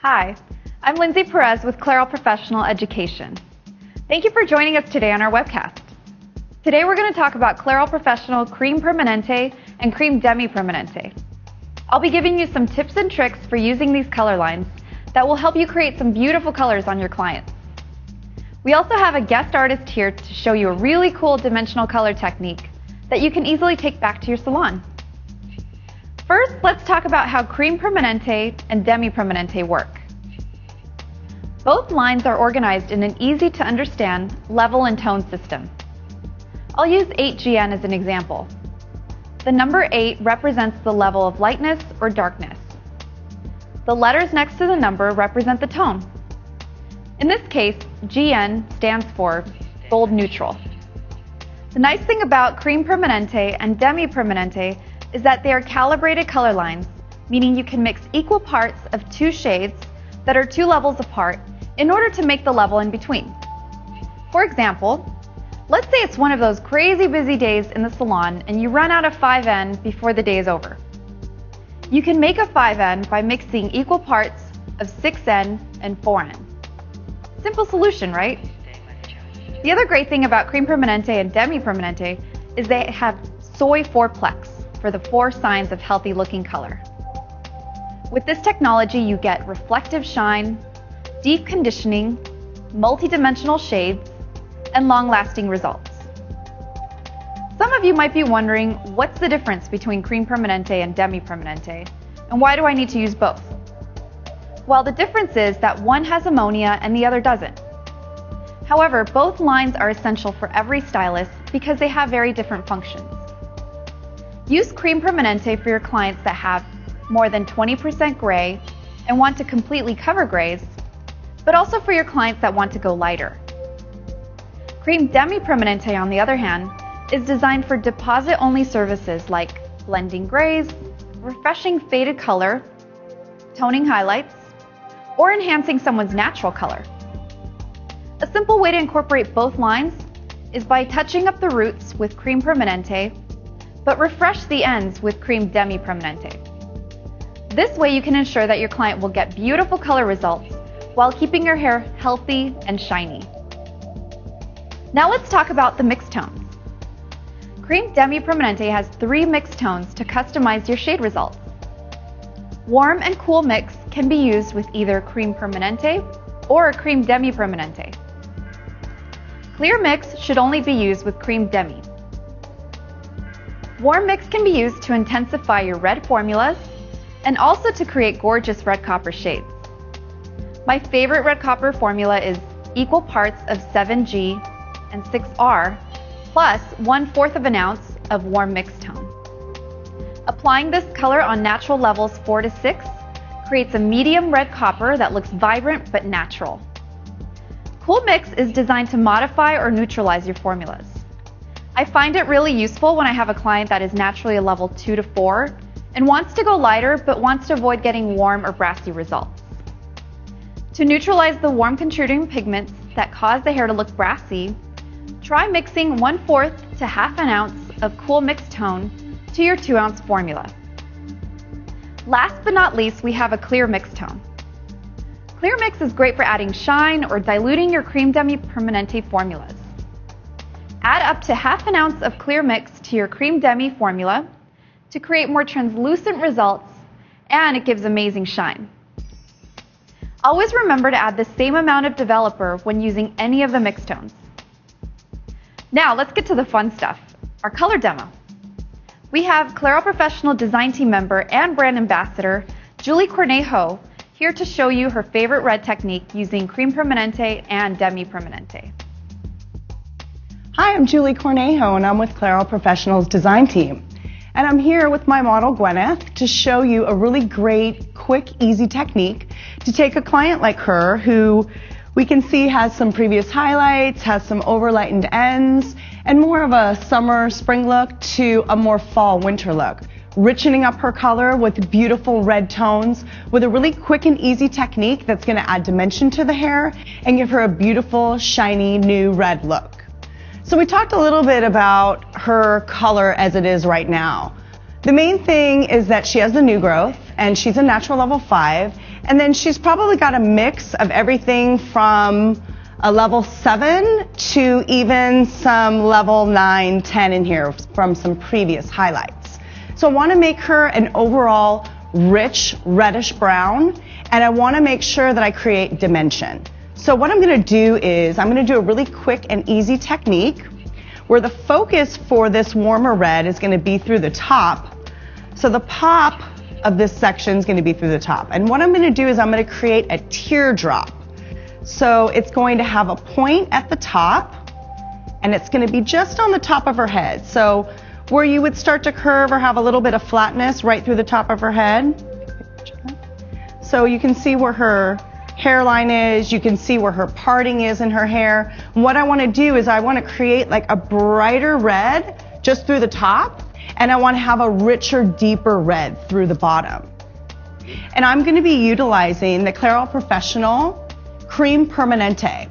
Hi, I'm Lindsay Perez with Clairol Professional Education. Thank you for joining us today on our webcast. Today we're going to talk about Clairol Professional Cream Permanente and Cream Demi Permanente. I'll be giving you some tips and tricks for using these color lines that will help you create some beautiful colors on your clients. We also have a guest artist here to show you a really cool dimensional color technique that you can easily take back to your salon. First, let's talk about how Cream Permanente and Demi Permanente work. Both lines are organized in an easy-to-understand level and tone system. I'll use 8GN as an example. The number 8 represents the level of lightness or darkness. The letters next to the number represent the tone. In this case, GN stands for gold neutral. The nice thing about Cream Permanente and Demi Permanente is that they are calibrated color lines, meaning you can mix equal parts of two shades that are two levels apart in order to make the level in between. For example, let's say it's one of those crazy busy days in the salon and you run out of 5N before the day is over. You can make a 5N by mixing equal parts of 6N and 4N. Simple solution, right? The other great thing about Cream Permanente and Demi Permanente is they have soy 4-plex for the 4 signs of healthy looking color. With this technology, you get reflective shine, deep conditioning, multi-dimensional shades, and long-lasting results. Some of you might be wondering, what's the difference between Cream Permanente and Demi Permanente, and why do I need to use both? Well, the difference is that one has ammonia and the other doesn't. However, both lines are essential for every stylist because they have very different functions. Use Cream Permanente for your clients that have more than 20% gray and want to completely cover grays, but also for your clients that want to go lighter. Cream Demi Permanente, on the other hand, is designed for deposit-only services like blending grays, refreshing faded color, toning highlights, or enhancing someone's natural color. A simple way to incorporate both lines is by touching up the roots with Cream Permanente, but refresh the ends with Cream Demi Permanente. This way you can ensure that your client will get beautiful color results while keeping your hair healthy and shiny. Now let's talk about the mixed tones. Cream Demi Permanente has 3 mixed tones to customize your shade results. Warm and cool mix can be used with either Cream Permanente or a Cream Demi Permanente. Clear mix should only be used with Cream Demi. Warm mix can be used to intensify your red formulas and also to create gorgeous red copper shades. My favorite red copper formula is equal parts of 7G and 6R plus 1/4 of an ounce of warm mixed tone. Applying this color on natural levels 4 to 6 creates a medium red copper that looks vibrant but natural. Cool mix is designed to modify or neutralize your formulas. I find it really useful when I have a client that is naturally a level 2 to 4 and wants to go lighter but wants to avoid getting warm or brassy results. To neutralize the warm contributing pigments that cause the hair to look brassy, try mixing 1/4 to half an ounce of cool mixed tone to your 2-ounce formula. Last but not least, we have a clear mixed tone. Clear mix is great for adding shine or diluting your Cream Demi Permanente formulas. Add up to half an ounce of clear mix to your Cream Demi formula to create more translucent results, and it gives amazing shine. Always remember to add the same amount of developer when using any of the mixed tones. Now let's get to the fun stuff, our color demo. We have Clairol Professional Design Team member and brand ambassador, Julie Cornejo, here to show you her favorite red technique using Cream Permanente and Demi Permanente. Hi, I'm Julie Cornejo and I'm with Clairol Professional's Design Team. And I'm here with my model Gwyneth to show you a really great, quick, easy technique to take a client like her who we can see has some previous highlights, has some overlightened ends, and more of a summer, spring look to a more fall, winter look. Richening up her color with beautiful red tones with a really quick and easy technique that's going to add dimension to the hair and give her a beautiful, shiny, new red look. So we talked a little bit about her color as it is right now. The main thing is that she has the new growth and she's a natural level 5, And then she's probably got a mix of everything from a level 7 to even some level 9, 10 in here from some previous highlights. So I want to make her an overall rich reddish brown, and I want to make sure that I create dimension. So what I'm going to do is I'm going to do a really quick and easy technique where the focus for this warmer red is going to be through the top. So the pop of this section is going to be through the top. And what I'm going to do is I'm going to create a teardrop. So it's going to have a point at the top, and it's going to be just on the top of her head. So where you would start to curve or have a little bit of flatness right through the top of her head. So you can see where her hairline is, you can see where her parting is in her hair. What I want to do is I want to create like a brighter red just through the top, and I want to have a richer, deeper red through the bottom. And I'm going to be utilizing the Clairol Professional Cream Permanente.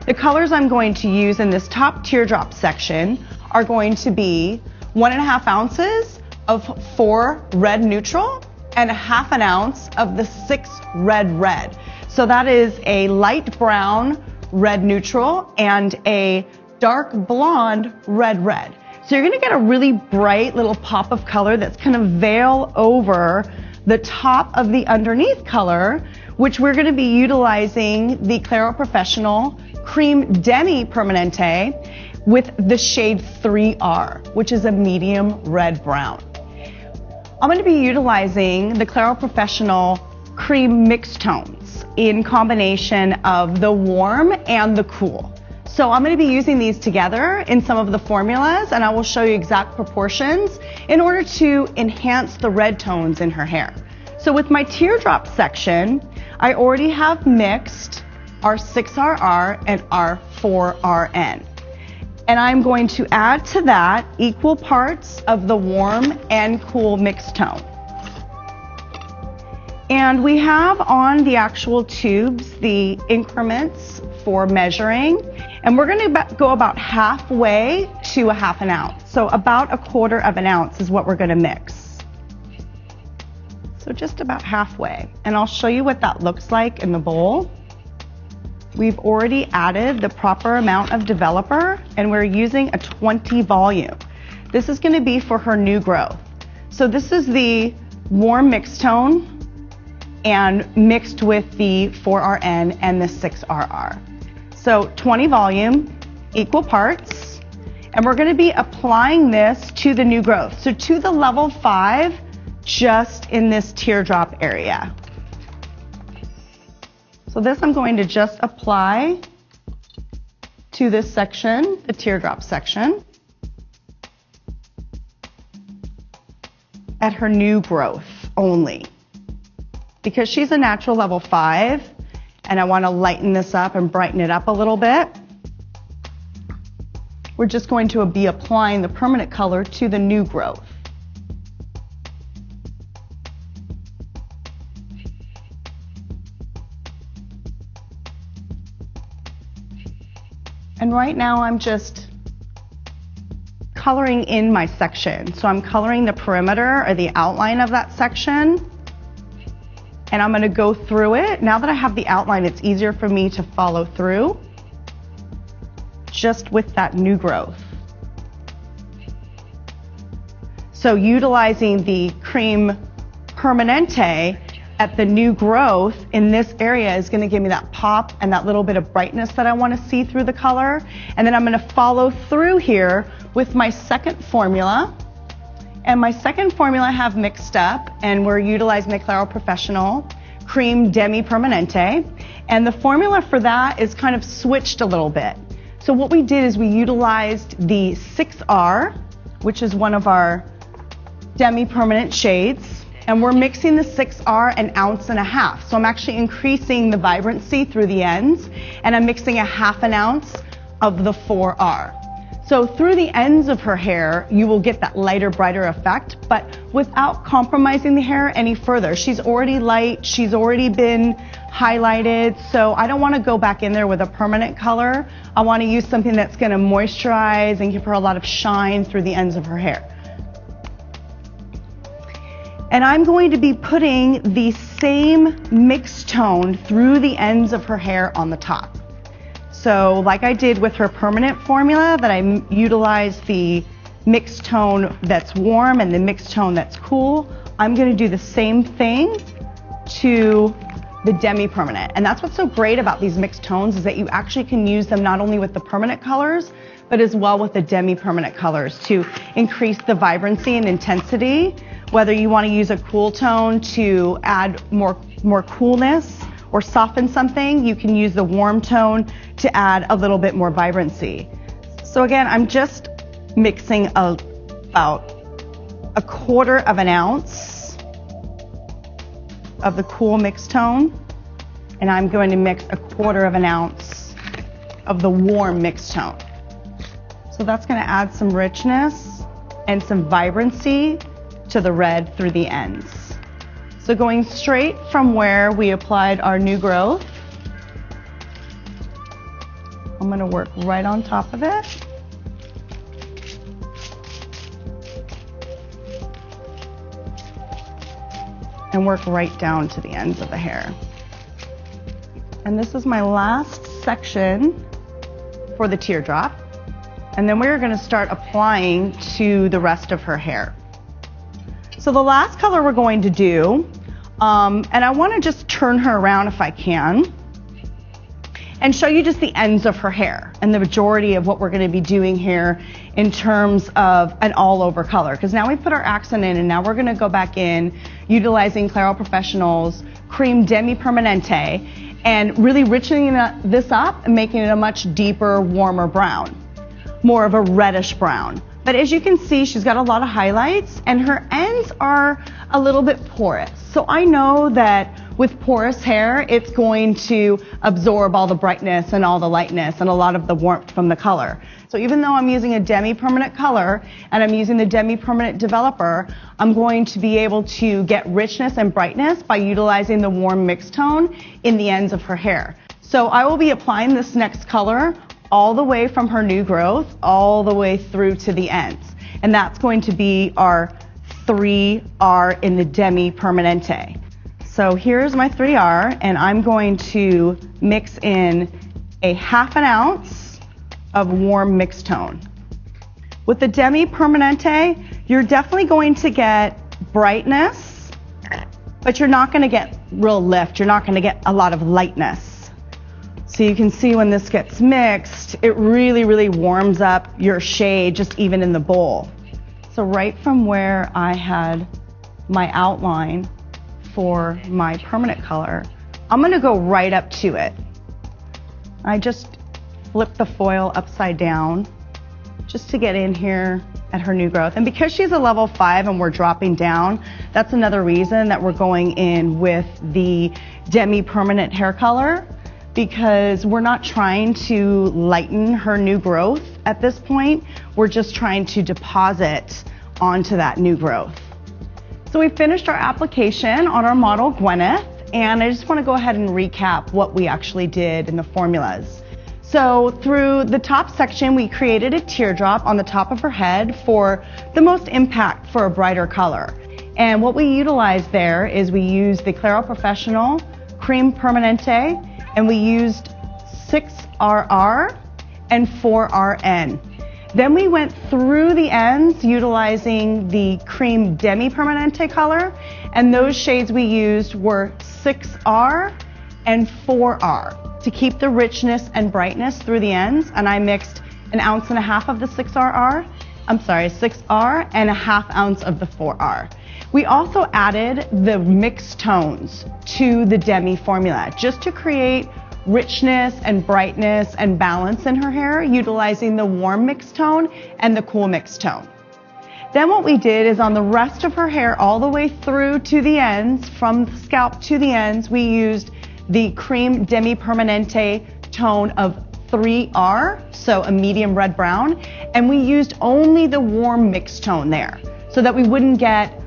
The colors I'm going to use in this top teardrop section are going to be 1.5 ounces of 4 red neutral and 1/2 ounce of the 6 red. So that is a light brown red neutral and a dark blonde red. So you're going to get a really bright little pop of color that's going to veil over the top of the underneath color, which we're going to be utilizing the Clairol Professional Cream Demi Permanente with the shade 3R, which is a medium red brown. I'm going to be utilizing the Clairol Professional Cream Mixed Tones in combination of the warm and the cool. So I'm going to be using these together in some of the formulas, and I will show you exact proportions in order to enhance the red tones in her hair. So with my teardrop section, I already have mixed our 6RR and our 4RN. And I'm going to add to that equal parts of the warm and cool mixed tone. And we have on the actual tubes the increments for measuring, and we're going to go about halfway to 1/2 ounce. So about 1/4 ounce is what we're going to mix. So just about halfway. And I'll show you what that looks like in the bowl. We've already added the proper amount of developer, and we're using a 20 volume. This is going to be for her new growth. So this is the warm mixed tone and mixed with the 4RN and the 6RR. So 20 volume, equal parts, and we're going to be applying this to the new growth. So to the level 5, just in this teardrop area. So this I'm going to just apply to this section, the teardrop section, at her new growth only. Because she's a natural level 5, and I want to lighten this up and brighten it up a little bit, we're just going to be applying the permanent color to the new growth. And right now I'm just coloring in my section. So I'm coloring the perimeter or the outline of that section. And I'm going to go through it. Now that I have the outline, it's easier for me to follow through just with that new growth. So utilizing the Cream Permanente at the new growth in this area is going to give me that pop and that little bit of brightness that I want to see through the color. And then I'm going to follow through here with my second formula. And my second formula I have mixed up, and we're utilizing the Clairol Professional Cream Demi Permanente. And the formula for that is kind of switched a little bit. So what we did is we utilized the 6R, which is one of our demi permanent shades. And we're mixing the 6R 1.5 ounces. So I'm actually increasing the vibrancy through the ends, and I'm mixing 1/2 ounce of the 4R. So through the ends of her hair, you will get that lighter, brighter effect, but without compromising the hair any further. She's already light, she's already been highlighted, so I don't want to go back in there with a permanent color. I want to use something that's going to moisturize and give her a lot of shine through the ends of her hair. And I'm going to be putting the same mixed tone through the ends of her hair on the top. So like I did with her permanent formula, that I utilized the mixed tone that's warm and the mixed tone that's cool, I'm going to do the same thing to the demi-permanent. And that's what's so great about these mixed tones, is that you actually can use them not only with the permanent colors, but as well with the demi-permanent colors to increase the vibrancy and intensity. Whether you want to use a cool tone to add more coolness or soften something, you can use the warm tone to add a little bit more vibrancy. So again, I'm just mixing about 1/4 of an ounce of the cool mixed tone, and I'm going to mix 1/4 of an ounce of the warm mixed tone. So that's going to add some richness and some vibrancy to the red through the ends. So going straight from where we applied our new growth, I'm going to work right on top of it. And work right down to the ends of the hair. And this is my last section for the teardrop. And then we're going to start applying to the rest of her hair. So the last color we're going to do, and I want to just turn her around if I can, and show you just the ends of her hair and the majority of what we're going to be doing here in terms of an all-over color. Because now we put our accent in, and now we're going to go back in utilizing Clairol Professional's Cream Demi-Permanente and really richening this up and making it a much deeper, warmer brown, more of a reddish brown. But as you can see, she's got a lot of highlights, and her ends are a little bit porous. So I know that with porous hair, it's going to absorb all the brightness and all the lightness and a lot of the warmth from the color. So even though I'm using a demi-permanent color and I'm using the demi-permanent developer, I'm going to be able to get richness and brightness by utilizing the warm mixed tone in the ends of her hair. So I will be applying this next color all the way from her new growth, all the way through to the ends. And that's going to be our 3R in the Demi-Permanente. So here's my 3R, and I'm going to mix in 1/2 ounce of warm mixed tone. With the Demi-Permanente, you're definitely going to get brightness, but you're not going to get real lift. You're not going to get a lot of lightness. So you can see when this gets mixed, it really, really warms up your shade just even in the bowl. So right from where I had my outline for my permanent color, I'm going to go right up to it. I just flip the foil upside down just to get in here at her new growth. And because she's a level 5 and we're dropping down, that's another reason that we're going in with the demi-permanent hair color, because we're not trying to lighten her new growth at this point. We're just trying to deposit onto that new growth. So we finished our application on our model Gwyneth, and I just want to go ahead and recap what we actually did in the formulas. So through the top section, we created a teardrop on the top of her head for the most impact for a brighter color. And what we utilized there is we used the Clairol Professional Cream Permanente, and we used 6RR and 4RN. Then we went through the ends utilizing the Cream Demi-Permanente color, and those shades we used were 6R and 4R to keep the richness and brightness through the ends. And I mixed 1.5 ounces of the 6R and 1/2 ounce of the 4R. We also added the mixed tones to the Demi formula just to create richness and brightness and balance in her hair, utilizing the warm mixed tone and the cool mixed tone. Then what we did is on the rest of her hair all the way through to the ends, from the scalp to the ends, we used the Cream Demi-Permanente tone of 3R, so a medium red brown, and we used only the warm mixed tone there so that we wouldn't get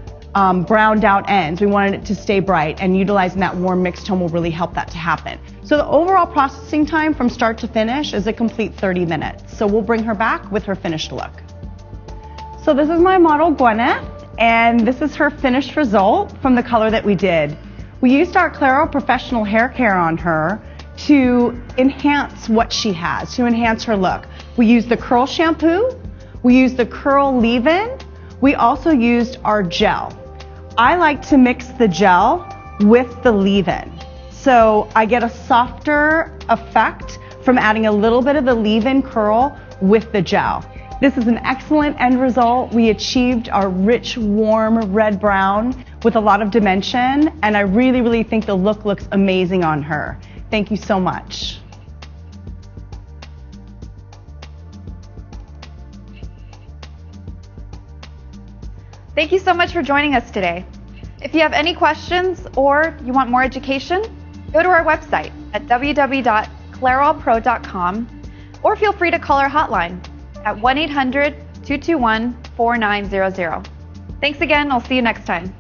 browned out ends. We wanted it to stay bright, and utilizing that warm mixed tone will really help that to happen. So the overall processing time from start to finish is a complete 30 minutes. So we'll bring her back with her finished look. So this is my model Gwyneth, And this is her finished result from the color that we did. We used our Clairol Professional Hair Care on her to enhance what she has, to enhance her look. We used the curl shampoo, we used the curl leave-in, we also used our gel. I like to mix the gel with the leave-in, so I get a softer effect from adding a little bit of the leave-in curl with the gel. This is an excellent end result. We achieved our rich, warm red brown with a lot of dimension, and I really think the look looks amazing on her. Thank you so much. Thank you so much for joining us today. If you have any questions or you want more education, go to our website at www.clairolpro.com or feel free to call our hotline at 1-800-221-4900. Thanks again. I'll see you next time.